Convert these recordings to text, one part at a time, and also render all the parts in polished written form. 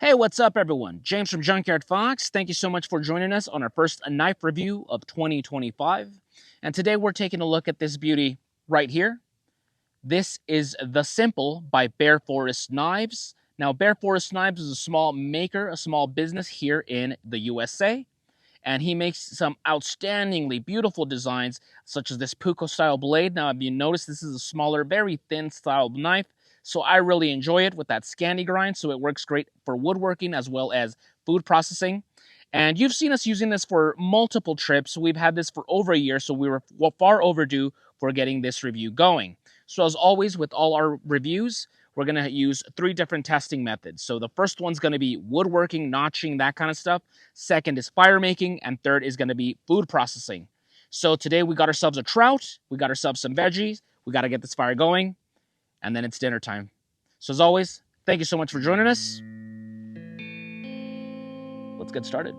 Hey, what's up, everyone? James from Junkyard Fox. Thank you so much for joining us on our first knife review of 2025. And today we're taking a look at this beauty right here. This is The Simple by Bear Forest Knives. Now, Bear Forest Knives is a small maker, a small business here in the USA. And he makes some outstandingly beautiful designs, such as this Puukko style blade. Now, if you notice, this is a smaller, very thin style knife. So I really enjoy it with that Scandi grind, so it works great for woodworking as well as food processing. And you've seen us using this for multiple trips. We've had this for over a year, so we were far overdue for getting this review going. So as always, with all our reviews, we're going to use 3 different testing methods. So the first one's going to be woodworking, notching, that kind of stuff. Second is fire making, and third is going to be food processing. So today we got ourselves a trout, we got ourselves some veggies, we got to get this fire going, and then it's dinner time. So as always, thank you so much for joining us. Let's get started.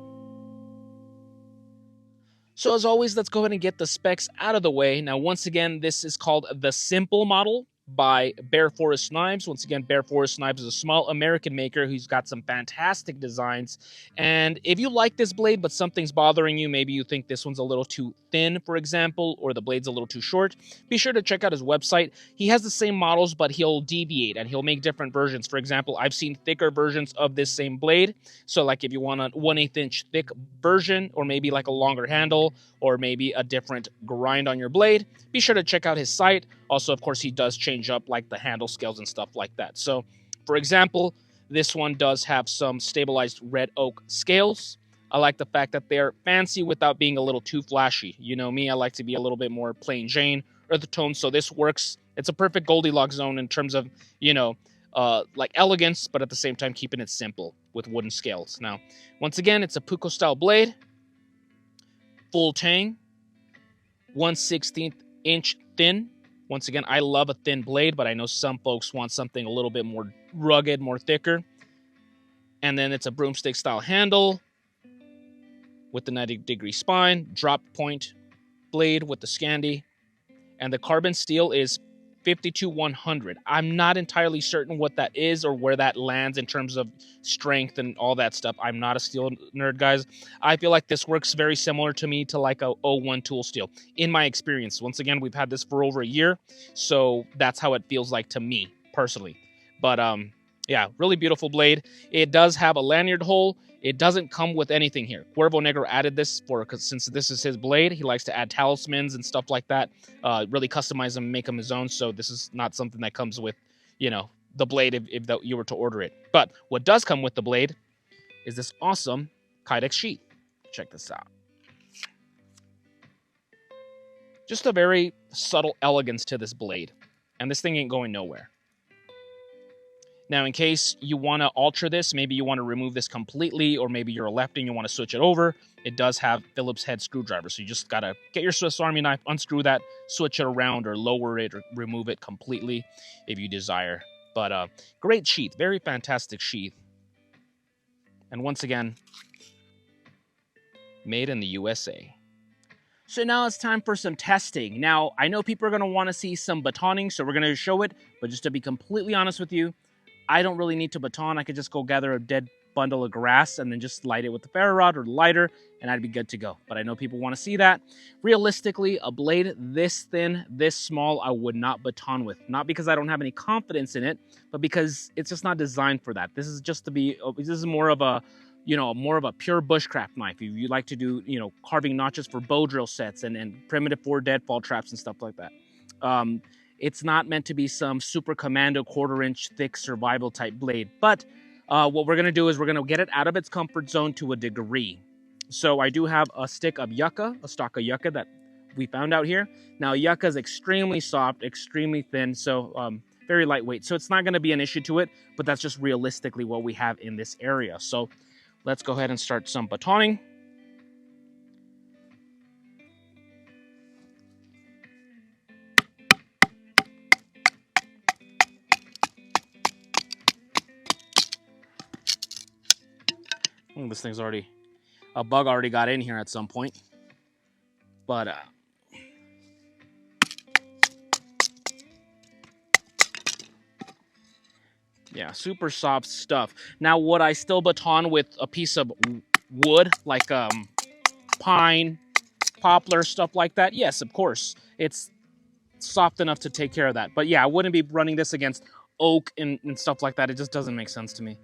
So as always, let's go ahead and get the specs out of the way. Now, once again, this is called the Simple model by Bear Forest Knives. Once again, Bear Forest Knives is a small American maker who's got some fantastic designs. And if you like this blade, but something's bothering you, maybe you think this one's a little too thin, for example, or the blade's a little too short, be sure to check out his website. He has the same models, but he'll deviate and he'll make different versions. For example, I've seen thicker versions of this same blade. So like if you want a 1/8 inch thick version, or maybe like a longer handle, or maybe a different grind on your blade, be sure to check out his site. Also, of course, he does change up like the handle scales and stuff like that. So, for example, this one does have some stabilized red oak scales. I like the fact that they're fancy without being a little too flashy. You know me, I like to be a little bit more plain Jane, earth tone, so this works. It's a perfect Goldilocks zone in terms of, like elegance, but at the same time keeping it simple with wooden scales. Now, once again, it's a Puukko style blade, full tang, 1/16 inch thin. Once again, I love a thin blade, but I know some folks want something a little bit more rugged, more thicker. And then it's a broomstick style handle with the 90-degree spine, drop point blade with the Scandi. And the carbon steel is 52-100. I'm not entirely certain what that is or where that lands in terms of strength and all that stuff. I'm not a steel nerd, guys. I feel like this works very similar to me to like a 01 tool steel in my experience. Once again, we've had this for over a year, so that's how it feels like to me personally. But yeah, really beautiful blade. It does have a lanyard hole. It doesn't come with anything here. Cuervo Negro added this because since this is his blade, he likes to add talismans and stuff like that. Really customize them, make them his own. So this is not something that comes with, the blade if you were to order it. But what does come with the blade is this awesome Kydex sheath. Check this out. Just a very subtle elegance to this blade. And this thing ain't going nowhere. Now, in case you want to alter this, maybe you want to remove this completely, or maybe you're a lefty and you want to switch it over, it does have Phillips head screwdriver. So you just got to get your Swiss Army knife, unscrew that, switch it around, or lower it, or remove it completely if you desire. But great sheath, very fantastic sheath. And once again, made in the USA. So now it's time for some testing. Now, I know people are going to want to see some batoning, so we're going to show it. But just to be completely honest with you, I don't really need to baton. I could just go gather a dead bundle of grass and then just light it with the ferro rod or lighter, and I'd be good to go. But I know people want to see that. Realistically, a blade this thin, this small, I would not baton with. Not because I don't have any confidence in it, but because it's just not designed for that. This is just to be, this is more of a, more of a pure bushcraft knife. If you like to do, carving notches for bow drill sets and primitive 4 deadfall traps and stuff like that. It's not meant to be some super commando 1/4 inch thick survival type blade. But what we're going to do is we're going to get it out of its comfort zone to a degree. So I do have a stick of yucca, a stalk of yucca that we found out here. Now yucca is extremely soft, extremely thin, so very lightweight. So it's not going to be an issue to it, but that's just realistically what we have in this area. So let's go ahead and start some batoning. This thing's already, a bug already got in here at some point. But Yeah, super soft stuff. Now, would I still baton with a piece of wood, like pine, poplar, stuff like that? Yes, of course. It's soft enough to take care of that. But yeah, I wouldn't be running this against oak and stuff like that. It just doesn't make sense to me.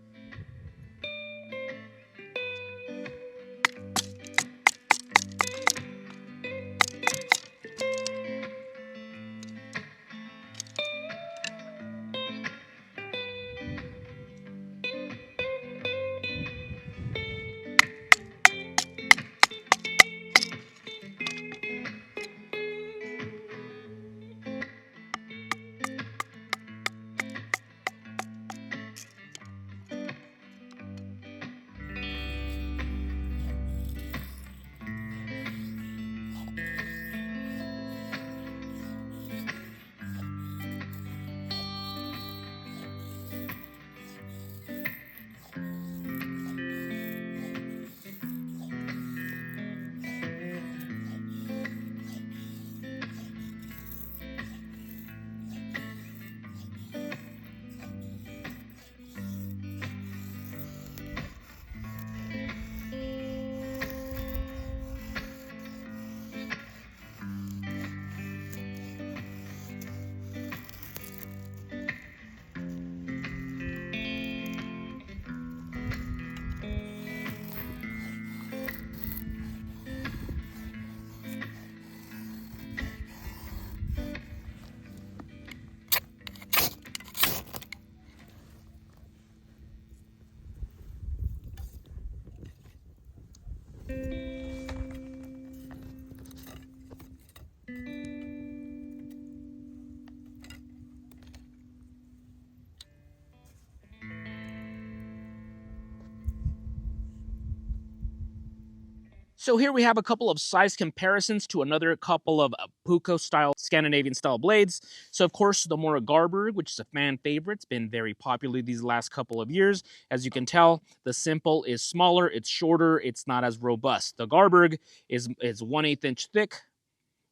So here we have a couple of size comparisons to another couple of Puukko style, Scandinavian style blades. So of course the Mora Garberg, which is a fan favorite, it's been very popular these last couple of years. As you can tell, the Simple is smaller, it's shorter, it's not as robust. The Garberg is 1/8 inch thick.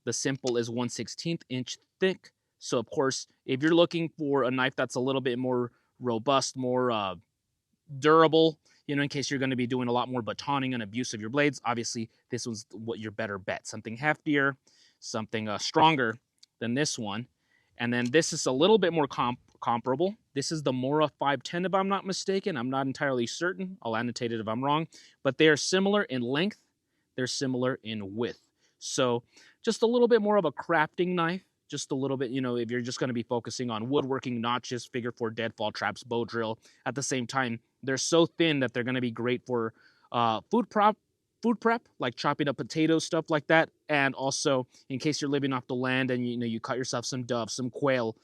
The Simple is 1/16 inch thick. So of course, if you're looking for a knife that's a little bit more robust, more durable, in case you're going to be doing a lot more batoning and abuse of your blades, obviously this was what your better bet. Something heftier, something stronger than this one. And then this is a little bit more comparable. This is the Mora 510, if I'm not mistaken. I'm not entirely certain. I'll annotate it if I'm wrong. But they are similar in length. They're similar in width. So just a little bit more of a crafting knife. Just a little bit, if you're just going to be focusing on woodworking, notches, figure 4 deadfall traps, bow drill. At the same time, they're so thin that they're going to be great for food prep, like chopping up potatoes, stuff like that. And also, in case you're living off the land and you caught yourself some dove, some quail,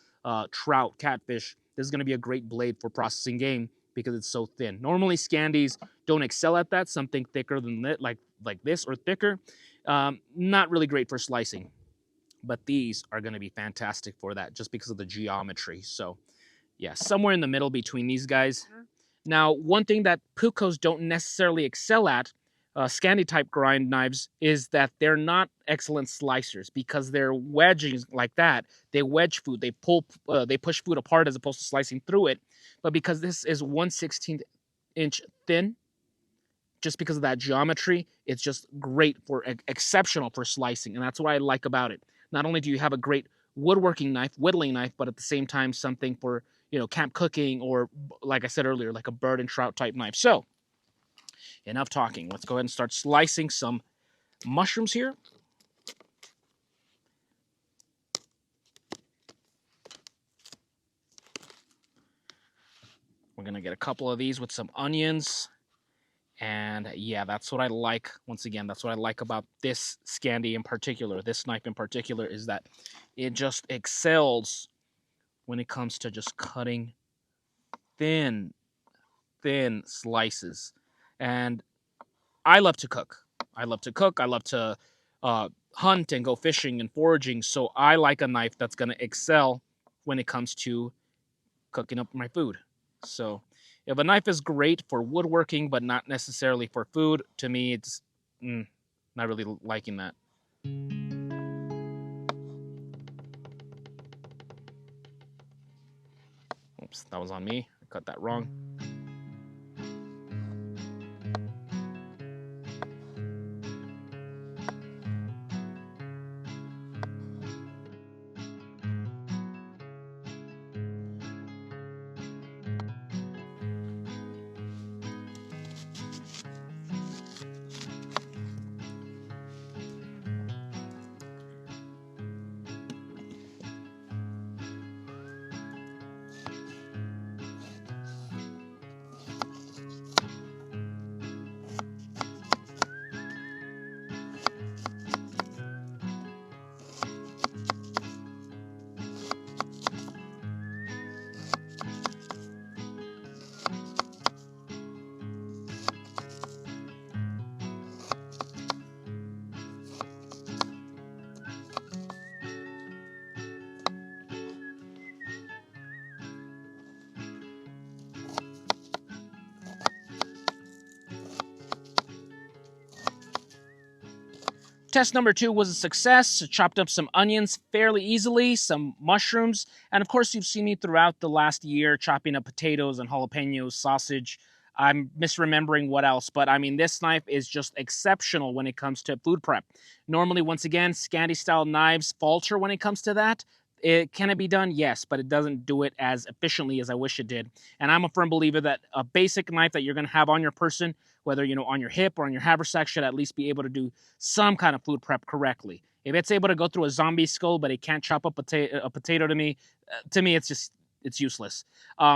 trout, catfish, this is going to be a great blade for processing game because it's so thin. Normally, Scandies don't excel at that. Something thicker than that, like this or thicker, not really great for slicing. But these are going to be fantastic for that just because of the geometry. So, yeah, somewhere in the middle between these guys. Now, one thing that Puukkos don't necessarily excel at, Scandi type grind knives, is that they're not excellent slicers because they're wedging like that. They wedge food, they push food apart as opposed to slicing through it. But because this is 1/16 inch thin, just because of that geometry, it's just great for exceptional for slicing, and that's what I like about it. Not only do you have a great woodworking knife, whittling knife, but at the same time something for camp cooking or, like I said earlier, like a bird and trout type knife. So enough talking. Let's go ahead and start slicing some mushrooms here. We're gonna get a couple of these with some onions. And yeah, that's what I like. Once again, that's what I like about this Scandi in particular, this knife in particular, is that it just excels when it comes to just cutting thin slices. And I love to cook. I love to hunt and go fishing and foraging. So I like a knife that's going to excel when it comes to cooking up my food. So if a knife is great for woodworking, but not necessarily for food, to me, it's not really liking that. Oops, that was on me. cut that wrong. Test number 2 was a success. I chopped up some onions fairly easily, some mushrooms, and of course you've seen me throughout the last year chopping up potatoes and jalapenos, sausage. I'm misremembering what else, but I mean, this knife is just exceptional when it comes to food prep. Normally, once again, Scandi-style knives falter when it comes to that. Can it be done? Yes, but it doesn't do it as efficiently as I wish it did. And I'm a firm believer that a basic knife that you're going to have on your person, whether, on your hip or on your haversack, should at least be able to do some kind of food prep correctly. If it's able to go through a zombie skull, but it can't chop up a potato to me, it's useless.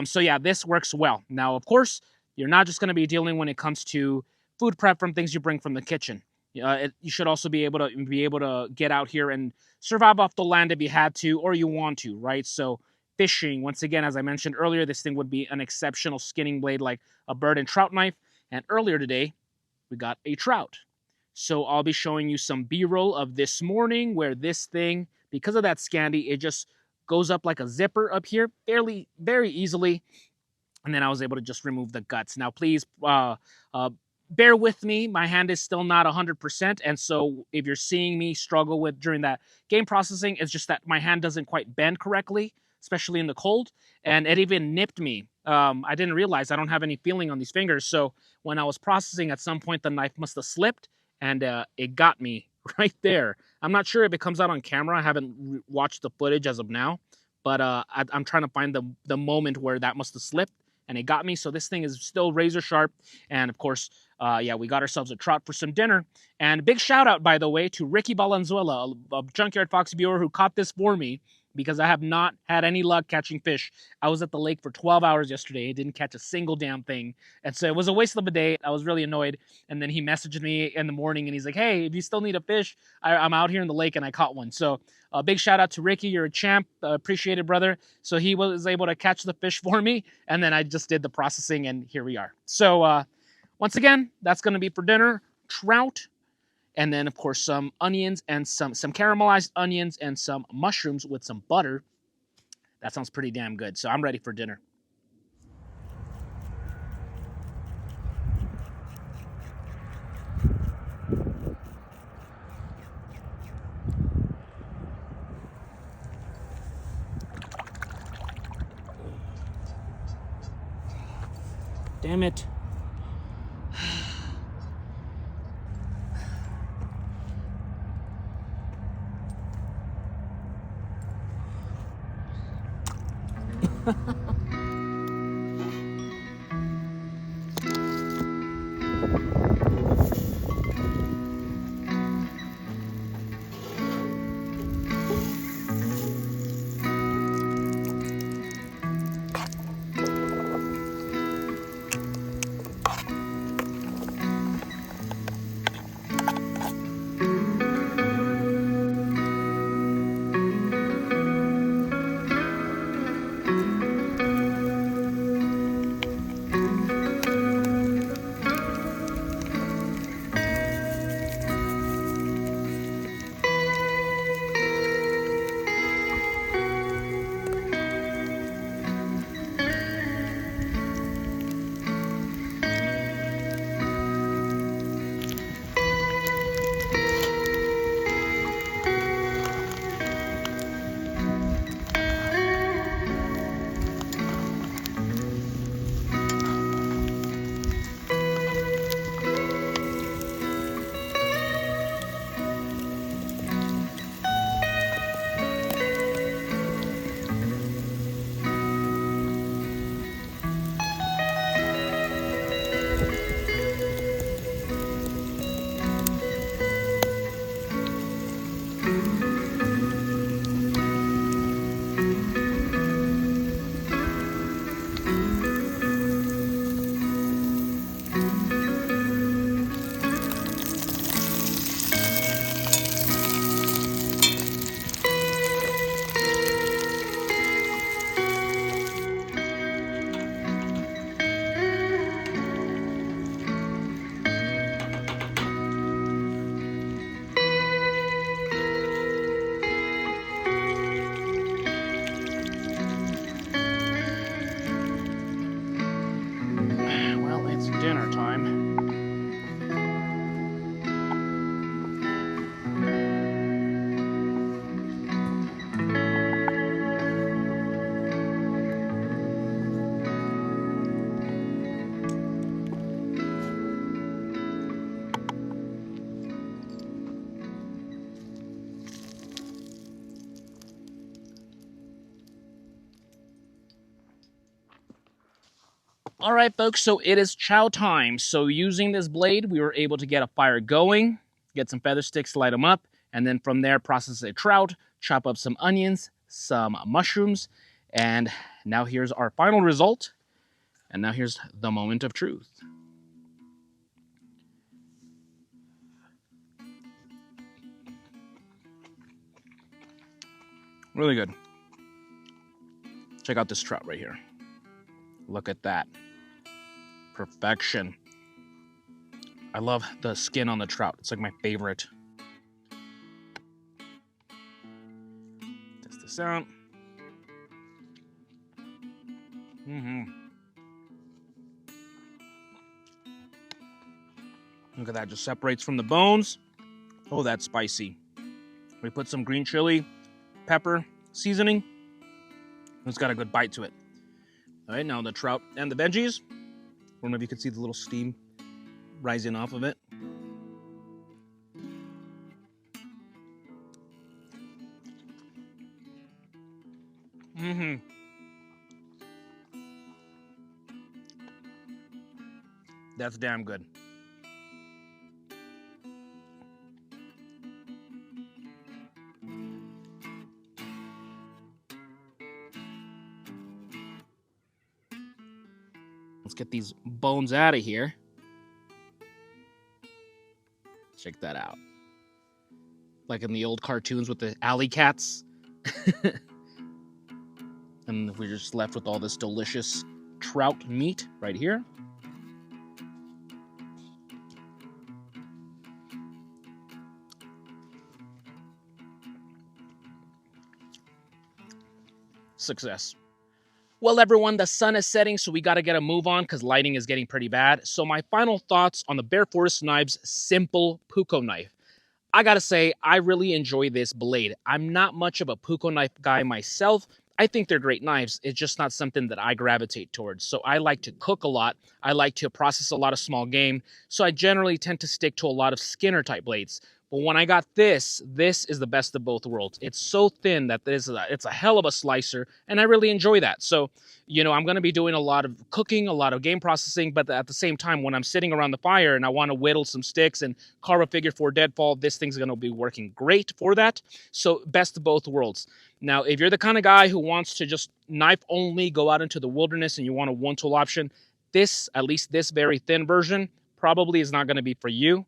So yeah, this works well. Now, of course, you're not just going to be dealing when it comes to food prep from things you bring from the kitchen. You should also be able to get out here and survive off the land if you had to or you want to, right? So fishing, once again, as I mentioned earlier, this thing would be an exceptional skinning blade like a bird and trout knife. And earlier today, we got a trout. So I'll be showing you some B-roll of this morning where this thing, because of that Scandi, it just goes up like a zipper up here very easily. And then I was able to just remove the guts. Now, please bear with me. My hand is still not 100%. And so if you're seeing me struggle with during that game processing, it's just that my hand doesn't quite bend correctly, especially in the cold. And it even nipped me. I didn't realize I don't have any feeling on these fingers. So when I was processing, at some point, the knife must have slipped and it got me right there. I'm not sure if it comes out on camera. I haven't watched the footage as of now, but I'm trying to find the moment where that must have slipped and it got me. So this thing is still razor sharp. And of course, yeah, we got ourselves a trout for some dinner. And big shout out, by the way, to Ricky Valenzuela, a Junkyard Fox viewer who caught this for me because I have not had any luck catching fish. I was at the lake for 12 hours yesterday. I didn't catch a single damn thing. And so it was a waste of a day. I was really annoyed. And then he messaged me in the morning and he's like, hey, if you still need a fish, I'm out here in the lake and I caught one. So a big shout out to Ricky. You're a champ. Appreciate it, brother. So he was able to catch the fish for me. And then I just did the processing and here we are. So once again, that's going to be for dinner. Trout. And then, of course, some onions and some caramelized onions and some mushrooms with some butter. That sounds pretty damn good. So I'm ready for dinner. Damn it. All right, folks, so it is chow time. So using this blade, we were able to get a fire going, get some feather sticks, light them up, and then from there process a trout, chop up some onions, some mushrooms, and now here's our final result. And now here's the moment of truth. Really good. Check out this trout right here. Look at that. Perfection. I love the skin on the trout. It's like my favorite. Test this out. Look at that, just separates from the bones. Oh, that's spicy. We put some green chili, pepper, seasoning. It's got a good bite to it. All right, now the trout and the veggies. I don't know if you can see the little steam rising off of it. That's damn good. Let's get these bones out of here. Check that out. Like in the old cartoons with the alley cats. And we're just left with all this delicious trout meat right here. Success. Well, everyone, the sun is setting, so we got to get a move on because lighting is getting pretty bad. So my final thoughts on the Bear Forest Knives Simple Puukko knife. I gotta say, I really enjoy this blade. I'm not much of a Puukko knife guy myself. I think they're great knives. It's just not something that I gravitate towards. So I like to cook a lot. I like to process a lot of small game. So I generally tend to stick to a lot of Skinner type blades. But when I got this is the best of both worlds. It's so thin that it's a hell of a slicer, and I really enjoy that. So, you know, I'm going to be doing a lot of cooking, a lot of game processing, but at the same time, when I'm sitting around the fire and I want to whittle some sticks and carve a figure for deadfall, this thing's going to be working great for that. So, best of both worlds. Now, if you're the kind of guy who wants to just knife only, go out into the wilderness, and you want a one-tool option, this, at least this very thin version, probably is not going to be for you.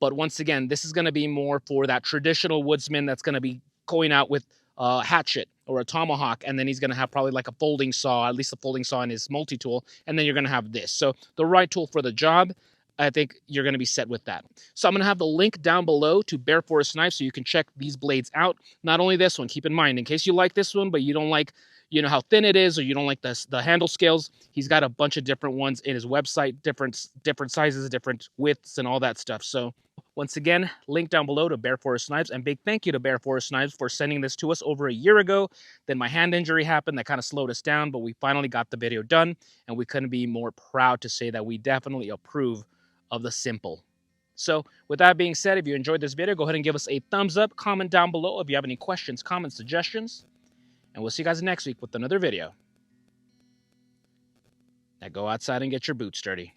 But once again, this is going to be more for that traditional woodsman that's going to be going out with a hatchet or a tomahawk, and then he's going to have probably like a folding saw, at least a folding saw in his multi-tool, and then you're going to have this. So the right tool for the job, I think you're going to be set with that. So I'm going to have the link down below to Bear Forest Knives so you can check these blades out. Not only this one, keep in mind, in case you like this one, but you don't like, you know, how thin it is, or you don't like the handle scales, he's got a bunch of different ones in his website, different sizes, different widths, and all that stuff. So once again, link down below to Bear Forest Knives, and big thank you to Bear Forest Knives for sending this to us over a year ago. Then my hand injury happened that kind of slowed us down, but we finally got the video done, and we couldn't be more proud to say that we definitely approve of the Simple. So with that being said, if you enjoyed this video, go ahead and give us a thumbs up, comment down below if you have any questions, comments, suggestions, and we'll see you guys next week with another video. Now go outside and get your boots dirty.